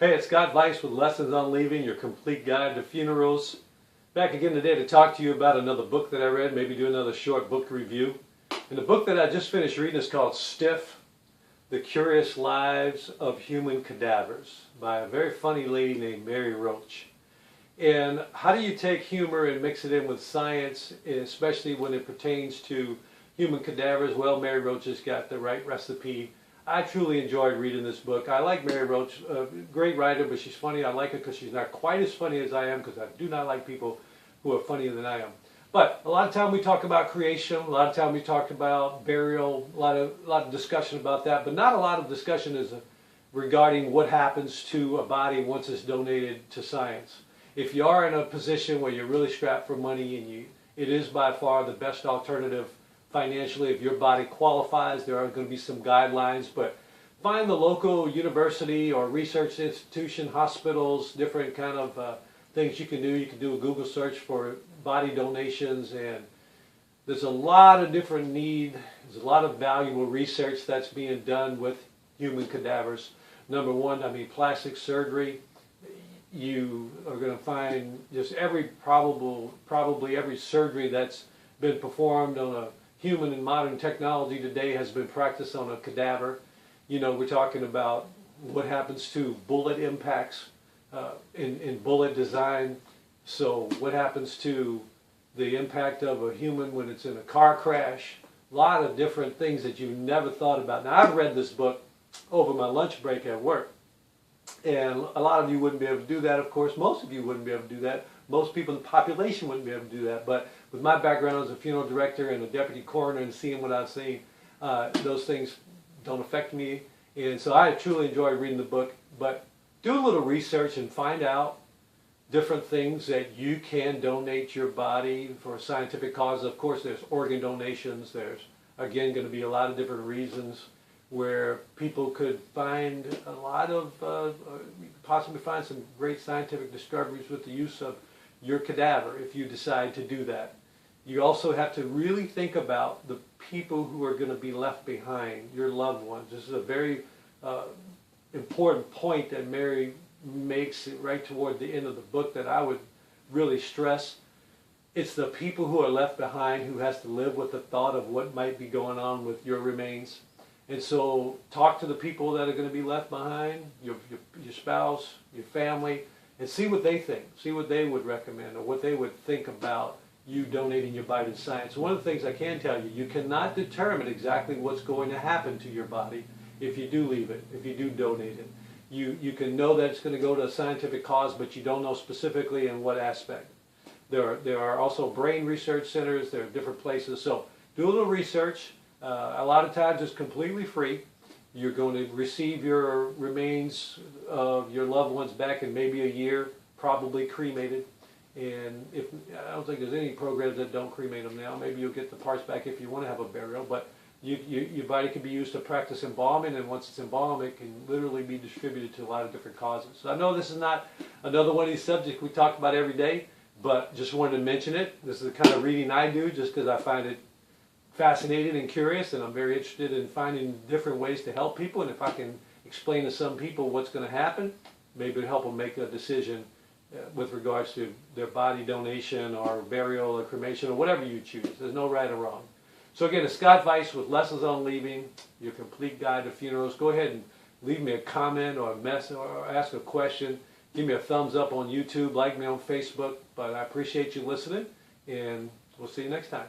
Hey, it's Scott Weiss with Lessons on Leaving, your complete guide to funerals. Back again today to talk to you about another book that I read, maybe do another short book review. And the book that I just finished reading is called Stiff, The Curious Lives of Human Cadavers by a very funny lady named Mary Roach. And how do you take humor and mix it in with science, especially when it pertains to human cadavers? Well, Mary Roach has got the right recipe. I truly enjoyed reading this book. I like Mary Roach, a great writer, but she's funny. I like her because she's not quite as funny as I am, because I do not like people who are funnier than I am. But a lot of time we talk about creation, a lot of time we talk about burial, a lot of discussion about that, but not a lot of discussion is regarding what happens to a body once it's donated to science. If you are in a position where you're really strapped for money and it is by far the best alternative financially, if your body qualifies, there are going to be some guidelines, but find the local university or research institution, hospitals, different kind of things you can do. You can do a Google search for body donations, and there's a lot of different there's a lot of valuable research that's being done with human cadavers. Number one, plastic surgery. You are going to find just probably every surgery that's been performed on a human in modern technology today has been practiced on a cadaver. You know, we're talking about what happens to bullet impacts in bullet design. So what happens to the impact of a human when it's in a car crash. A lot of different things that you never thought about. Now, I've read this book over my lunch break at work. And a lot of you wouldn't be able to do that, of course. Most of you wouldn't be able to do that. Most people in the population wouldn't be able to do that. But with my background as a funeral director and a deputy coroner and seeing what I've seen, those things don't affect me. And so I truly enjoy reading the book. But do a little research and find out different things that you can donate your body for scientific causes. Of course, there's organ donations. There's, again, going to be a lot of different reasons where people could find a lot of, possibly find some great scientific discoveries with the use of your cadaver if you decide to do that. You also have to really think about the people who are going to be left behind, your loved ones. This is a very important point that Mary makes it right toward the end of the book that I would really stress. It's the people who are left behind who has to live with the thought of what might be going on with your remains. And so talk to the people that are going to be left behind, your spouse, your family, and see what they think. See what they would recommend or what they would think about you donating your body to science. One of the things I can tell you, you cannot determine exactly what's going to happen to your body if you do leave it, if you do donate it. You can know that it's going to go to a scientific cause, but you don't know specifically in what aspect. There are also brain research centers. There are different places. So do a little research. A lot of times it's completely free. You're going to receive your remains of your loved ones back in maybe a year, probably cremated. And I don't think there's any programs that don't cremate them now. Maybe you'll get the parts back if you want to have a burial. But your body can be used to practice embalming, and once it's embalmed, it can literally be distributed to a lot of different causes. So I know this is not another one of these subjects we talk about every day, but just wanted to mention it. This is the kind of reading I do just because I find it fascinating and curious, and I'm very interested in finding different ways to help people. And if I can explain to some people what's going to happen, maybe it'll help them make a decision with regards to their body donation or burial or cremation or whatever you choose. There's no right or wrong. So again, it's Scott Weiss with Lessons on Leaving, your complete guide to funerals. Go ahead and leave me a comment or a message or ask a question. Give me a thumbs up on YouTube, like me on Facebook. But I appreciate you listening, and we'll see you next time.